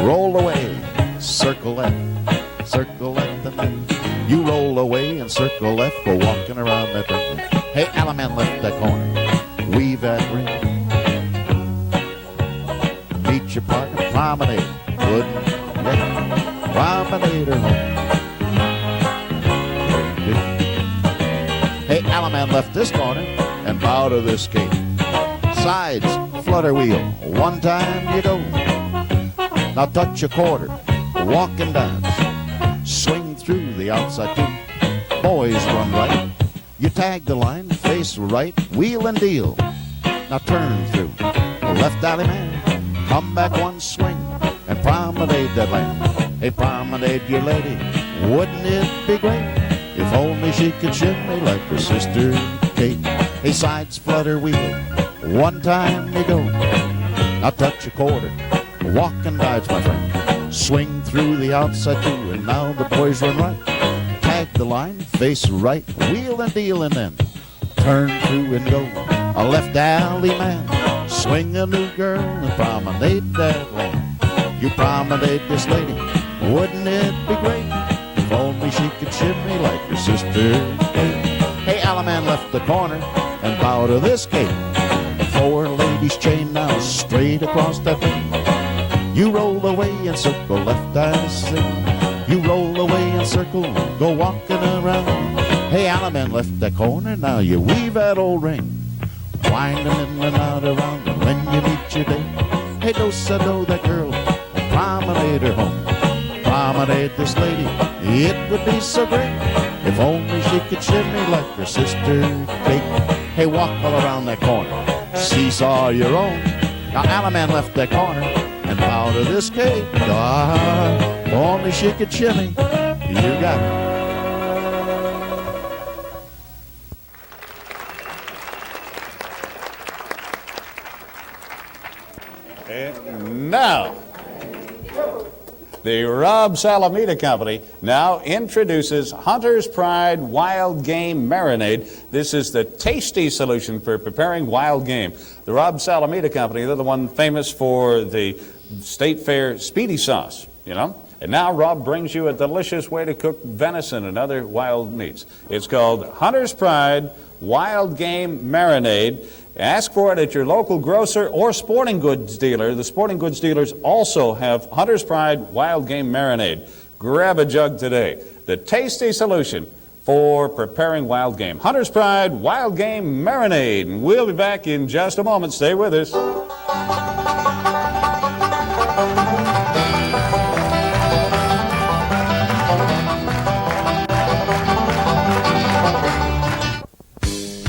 Roll away, circle left, and then you roll away and circle left, go walking around that ring. Hey, Alaman left that corner, weave that ring. Meet your partner, promenade, wouldn't yeah, promenade her home. Hey, Alaman left this corner and bow to this Kate. Sides, flutter wheel, one time you go. Now touch a quarter, walk and dodge. Swing through the outside too. Boys run right. You tag the line, face right, wheel and deal. Now turn through. Left alley man, come back one swing and promenade that land. Hey, promenade your lady, wouldn't it be great if only she could shimmy like her sister Kate? Hey, sides flutter wheel, one time you go. Now touch a quarter, walk and dodge, my friend. Swing through the outside too, and now the boys run right. Tag the line, face right, wheel and deal, and then turn through and go. A left alley man, swing a new girl and promenade that land. You promenade this lady, wouldn't it be great if only she could shimmy like her sister Kate? Hey, Alaman left the corner and bow to this Kate. 4 ladies chain now straight across that ring. You roll away and circle left, I sing. You roll away and circle, go walking around. Hey, Alaman left that corner, now you weave that old ring. Winding in and out around when you meet your date. Hey, do-sa-do that girl, and promenade her home. Promenade this lady, it would be so great if only she could shimmy like her sister Kate. Hey, walk all around that corner, seesaw your own. Now Alaman left that corner and bow to this Kate. Ah, if only she could shimmy, you got it. And now, the Rob Salamita Company now introduces Hunter's Pride Wild Game Marinade. This is the tasty solution for preparing wild game. The Rob Salamita Company, they're the one famous for the State Fair Speedy Sauce, you know. And now Rob brings you a delicious way to cook venison and other wild meats. It's called Hunter's Pride Wild Game Marinade. Ask for it at your local grocer or sporting goods dealer. The sporting goods dealers also have Hunter's Pride Wild Game Marinade. Grab a jug today. The tasty solution for preparing wild game. Hunter's Pride Wild Game Marinade. And we'll be back in just a moment. Stay with us.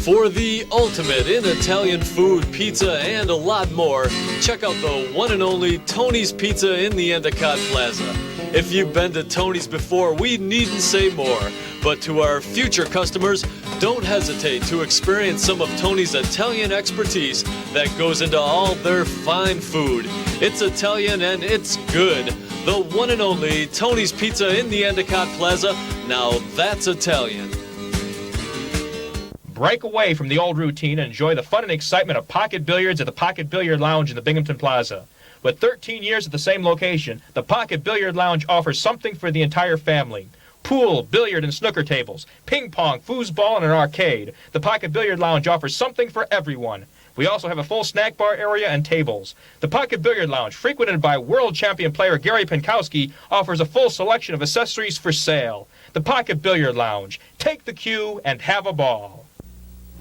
For the ultimate in Italian food, pizza, and a lot more, check out the one and only Tony's Pizza in the Endicott Plaza. If you've been to Tony's before, we needn't say more. But to our future customers, Don't hesitate to experience some of Tony's Italian expertise that goes into all their fine food. It's Italian and it's good. The one and only Tony's Pizza in the Endicott Plaza. Now that's Italian. Break away from the old routine and enjoy the fun and excitement of pocket billiards at the Pocket Billiard Lounge in the Binghamton Plaza. With 13 years at the same location, the Pocket Billiard Lounge offers something for the entire family. Pool, billiard, and snooker tables, ping pong, foosball, and an arcade. The Pocket Billiard Lounge offers something for everyone. We also have a full snack bar area and tables. The Pocket Billiard Lounge, frequented by world champion player Gary Pankowski, offers a full selection of accessories for sale. The Pocket Billiard Lounge. Take the cue and have a ball.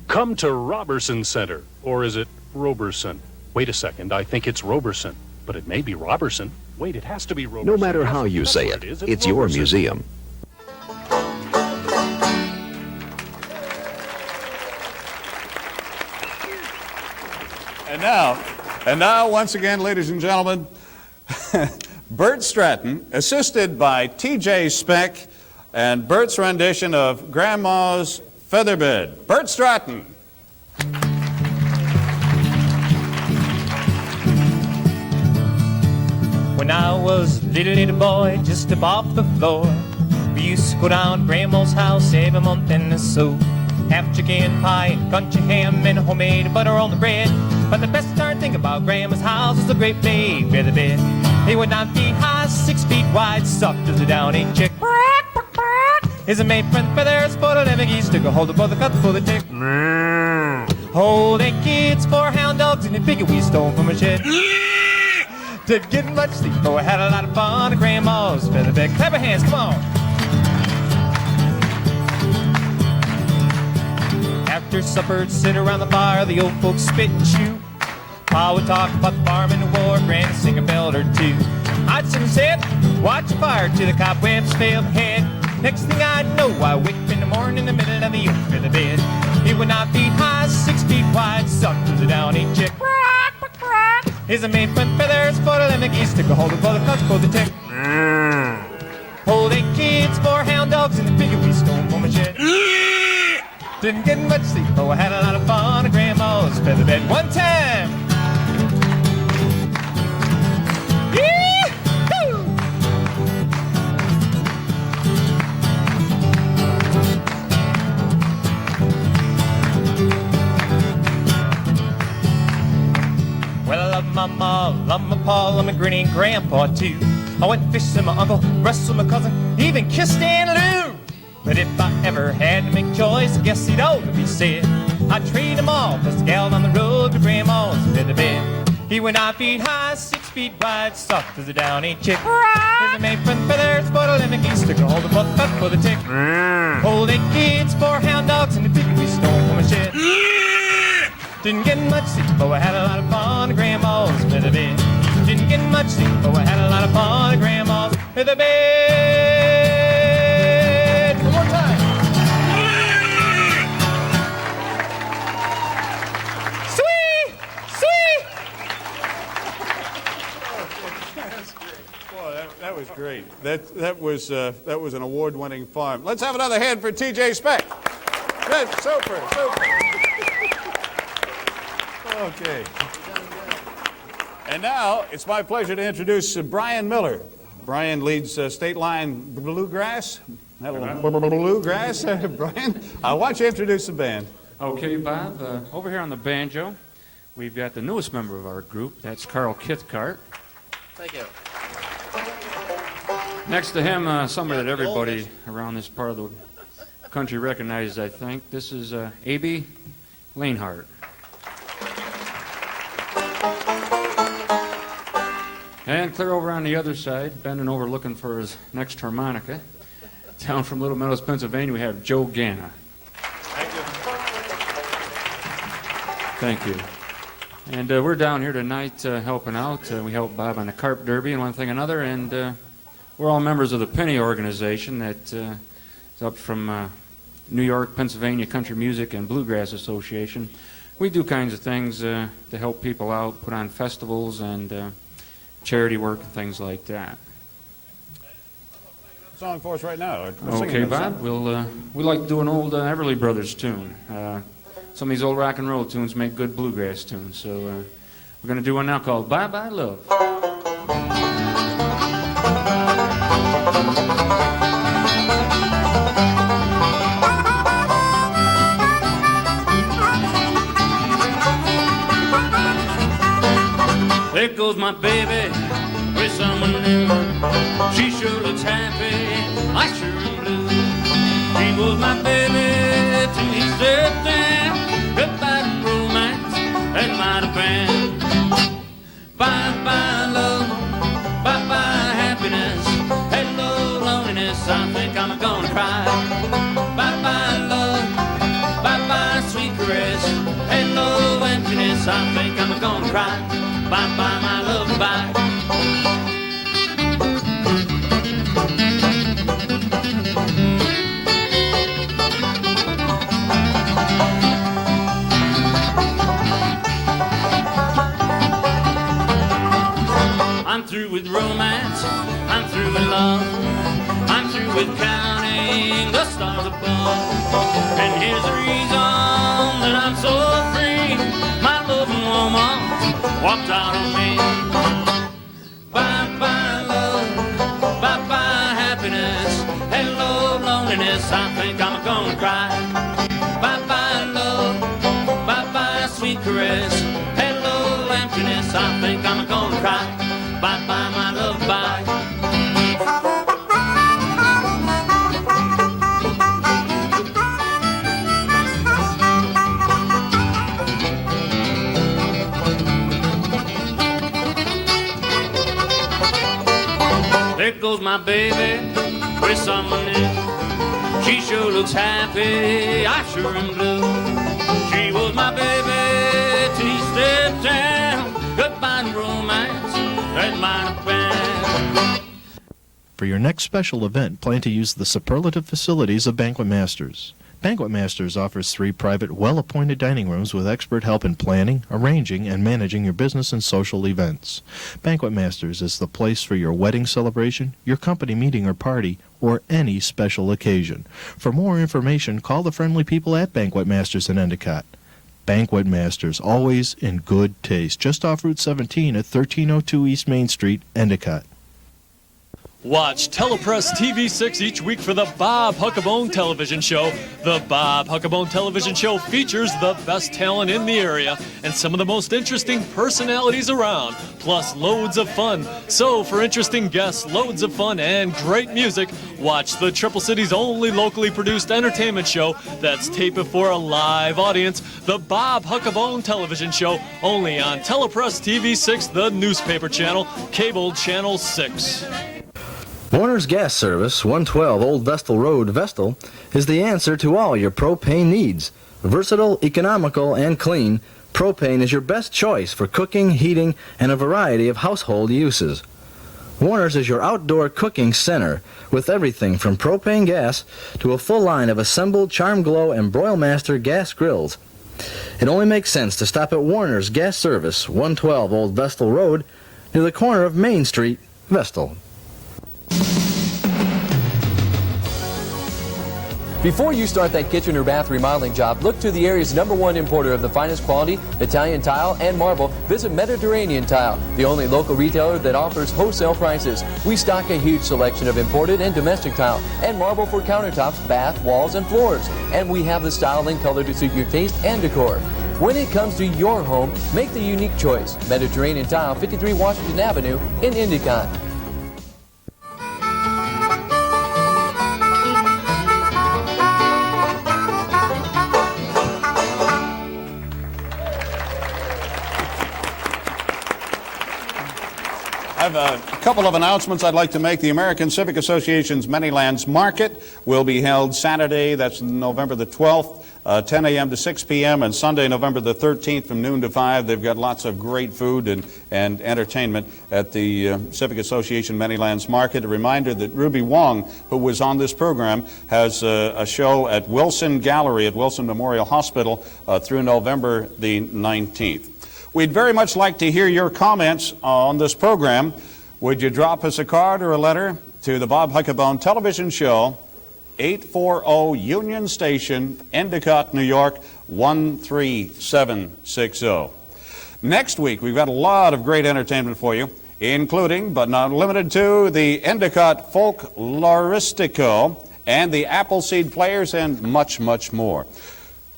Come to Roberson Center. Or is it Roberson? Wait a second, I think it's Roberson. But it may be Roberson. Wait, it has to be Roberson. No matter how you say it, it's your museum. And now, once again, ladies and gentlemen, Bert Stratton, assisted by T.J. Speck, and Bert's rendition of Grandma's Featherbed. Bert Stratton. When I was a little boy, just above the floor, we used to go down to Grandma's house every month and so. Half chicken pie and country ham and homemade butter on the bread. But the best darn thing about Grandma's house is the great big featherbed. They would 9 feet high, 6 feet wide, soft as a downy chick. Is a made from feathers for the living geese. Took a hold of both the cuts for the tick. Hold it, kids, 4 hound dogs and a figure we stole from a shed. Didn't get much sleep, but we had a lot of fun at Grandma's featherbed. Clap your hands, come on. After supper, sit around the fire, the old folks spit and chew. Pa would talk about the farm and the war, Granny sing a bell or two. I'd sit and sit, watch the fire till the cobwebs failed ahead. Next thing I'd know, I wake up in the morning in the middle of the oak featherbed. It would 9 feet high, 6 feet wide, soft as a downy chick. Is a made from feathers for the lemon geese. Took a hold of all the cuts for the tick. Hold 8 kids, 4 hound dogs, and the figure we stole from a shed. Didn't get much sleep, but we had a lot of fun at Grandma's featherbed. One time. Yee-hoo! Well, I love my ma, love my pa, love my granny and grandpa too. I went fishing with my uncle, wrestled with my cousin, even kissed Aunt Lou. But if I ever had to make choice, I guess he'd ought to be said. I'd trade him all for a gal on the road to Grandma's featherbed. He went 9 feet high, 6 feet wide, soft as a downy chick. He's a made from feathers for the lemon geese. Took a hold of both cut for the tick. Hold 8 kids, 4 hound dogs, and the pig we stole from a shed. Didn't get much sleep, but we had a lot of fun at Grandma's featherbed. Didn't get much sleep, but we had a lot of fun at Grandma's featherbed. One more time. Sweet! Sweet! Boy, that was great. That was an award-winning farm. Let's have another hand for T.J. Speck. Good, super. Okay. And now it's my pleasure to introduce Brian Miller. Brian leads State Line Bluegrass. Bluegrass, Brian. Why don't you introduce the band? Okay, Bob. Over here on the banjo, we've got the newest member of our group. That's Carl Kithcart. Thank you. Next to him, somebody that everybody around this part of the country recognizes, I think. This is A.B. Lanehart. And clear over on the other side, bending over looking for his next harmonica. Down from Little Meadows, Pennsylvania, we have Joe Ganna. Thank you. And we're down here tonight helping out. We help Bob on the carp derby and one thing or another. And we're all members of the Penny organization that is up from New York, Pennsylvania Country Music and Bluegrass Association. We do kinds of things to help people out, put on festivals and charity work and things like that. song for us right now. Okay, Bob. We like to do an old Everly Brothers tune. Some of these old rock and roll tunes make good bluegrass tunes. So we're going to do one now called Bye Bye Love. There goes my baby with someone new. She sure looks happy, I sure am blue. She was my baby till he stepped down. Goodbye to romance, that might have been. Bye bye love, bye bye happiness. Hello loneliness, I think I'm gonna cry. Bye bye love, bye bye sweet caress. Hello emptiness, I think I'm gonna cry. Bye bye my love, bye. I'm through with romance, I'm through with love, I'm through with counting the stars above. And here's the reason that I'm so free. My loving woman walked out on me. Bye bye love, bye bye happiness. Hello loneliness, I think I'm gonna cry. Bye bye love, bye bye sweet caress. Hello emptiness, I think I'm gonna cry. Bye bye my love, bye. There goes my baby with someone new. She sure looks happy, I sure am blue. She was my baby till he stepped down. Goodbye to romance, that might have been. For your next special event, plan to use the superlative facilities of Banquet Masters. Banquet Masters offers 3 private, well-appointed dining rooms with expert help in planning, arranging, and managing your business and social events. Banquet Masters is the place for your wedding celebration, your company meeting or party, or any special occasion. For more information, call the friendly people at Banquet Masters in Endicott. Banquet Masters, always in good taste, just off Route 17 at 1302 East Main Street, Endicott. Watch Telepress TV6 each week for the Bob Huckabone television show. The Bob Huckabone television show features the best talent in the area and some of the most interesting personalities around, plus loads of fun. So for interesting guests, loads of fun, and great music, watch the Triple City's only locally produced entertainment show that's taped before a live audience, the Bob Huckabone television show, only on Telepress TV6, the newspaper channel, cable channel 6. Warner's Gas Service, 112 Old Vestal Road, Vestal, is the answer to all your propane needs. Versatile, economical, and clean, propane is your best choice for cooking, heating, and a variety of household uses. Warner's is your outdoor cooking center with everything from propane gas to a full line of assembled Charm Glow and Broilmaster gas grills. It only makes sense to stop at Warner's Gas Service, 112 Old Vestal Road, near the corner of Main Street, Vestal. Before you start that kitchen or bath remodeling job, look to the area's #1 importer of the finest quality Italian tile and marble. Visit Mediterranean Tile, the only local retailer that offers wholesale prices. We stock a huge selection of imported and domestic tile and marble for countertops, bath, walls, and floors. And we have the style and color to suit your taste and decor. When it comes to your home, make the unique choice. Mediterranean Tile, 53 Washington Avenue in Endicott. I have a couple of announcements I'd like to make. The American Civic Association's Manylands Market will be held Saturday, that's November the 12th, 10 a.m. to 6 p.m., and Sunday, November the 13th from noon to 5. They've got lots of great food and entertainment at the Civic Association Manylands Market. A reminder that Ruby Wong, who was on this program, has a show at Wilson Gallery at Wilson Memorial Hospital through November the 19th. We'd very much like to hear your comments on this program. Would you drop us a card or a letter to the Bob Huckabone television show, 840 Union Station, Endicott, New York, 13760. Next week, we've got a lot of great entertainment for you, including, but not limited to, the Endicott Folkloristico and the Appleseed Players, and much, much more.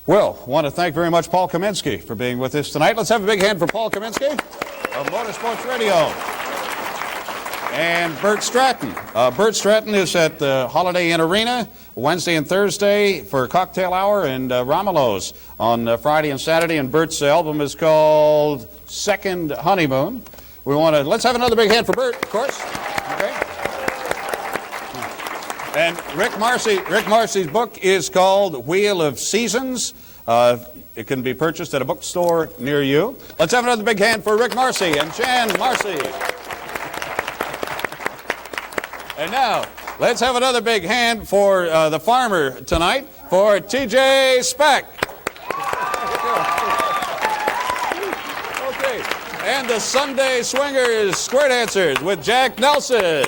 Well, I want to thank very much Paul Kaminski for being with us tonight. Let's have a big hand for Paul Kaminski of Motorsports Radio. And Bert Stratton. Bert Stratton is at the Holiday Inn Arena Wednesday and Thursday for cocktail hour, and Romelo's on Friday and Saturday. And Bert's album is called Second Honeymoon. Let's have another big hand for Bert, of course. Okay. And Rick Marci's book is called Wheel of Seasons. It can be purchased at a bookstore near you. Let's have another big hand for Rick Marci and Jan Marci. And now, let's have another big hand for the farmer tonight, for T.J. Speck. Okay. And the Sunday Swingers Square Dancers with Jack Nelson.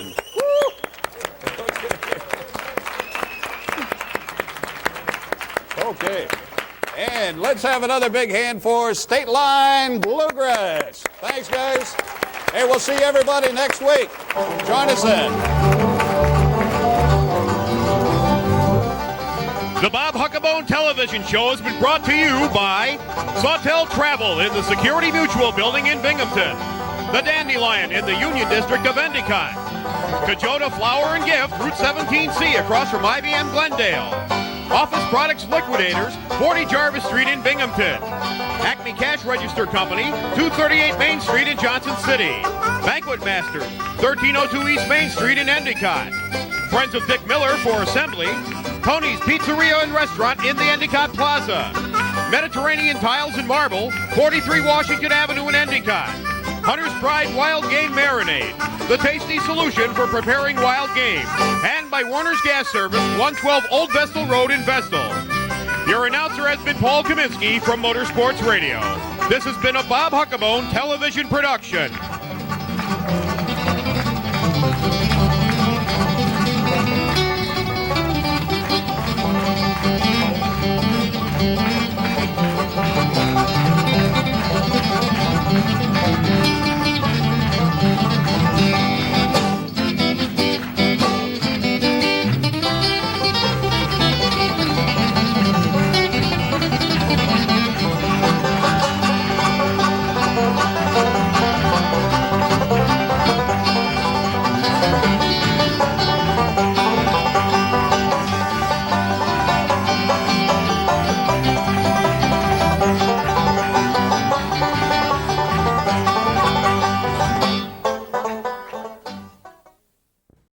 Okay. And let's have another big hand for State Line Bluegrass. Thanks, guys. Hey, we'll see everybody next week. Join us then. The Bob Huckabone television show has been brought to you by Sawtell Travel in the Security Mutual Building in Binghamton, the Dandelion in the Union District of Endicott, Kajota Flower and Gift, Route 17C across from IBM Glendale, Office Products Liquidators, 40 Jarvis Street in Binghamton, Acme Cash Register Company, 238 Main Street in Johnson City, Banquet Masters, 1302 East Main Street in Endicott, Friends of Dick Miller for Assembly, Tony's Pizzeria and Restaurant in the Endicott Plaza, Mediterranean Tiles and Marble, 43 Washington Avenue in Endicott, Hunter's Pride Wild Game Marinade, the tasty solution for preparing wild game, and by Warner's Gas Service, 112 Old Vestal Road in Vestal. Your announcer has been Paul Kaminski from Motorsports Radio. This has been a Bob Huckabone television production.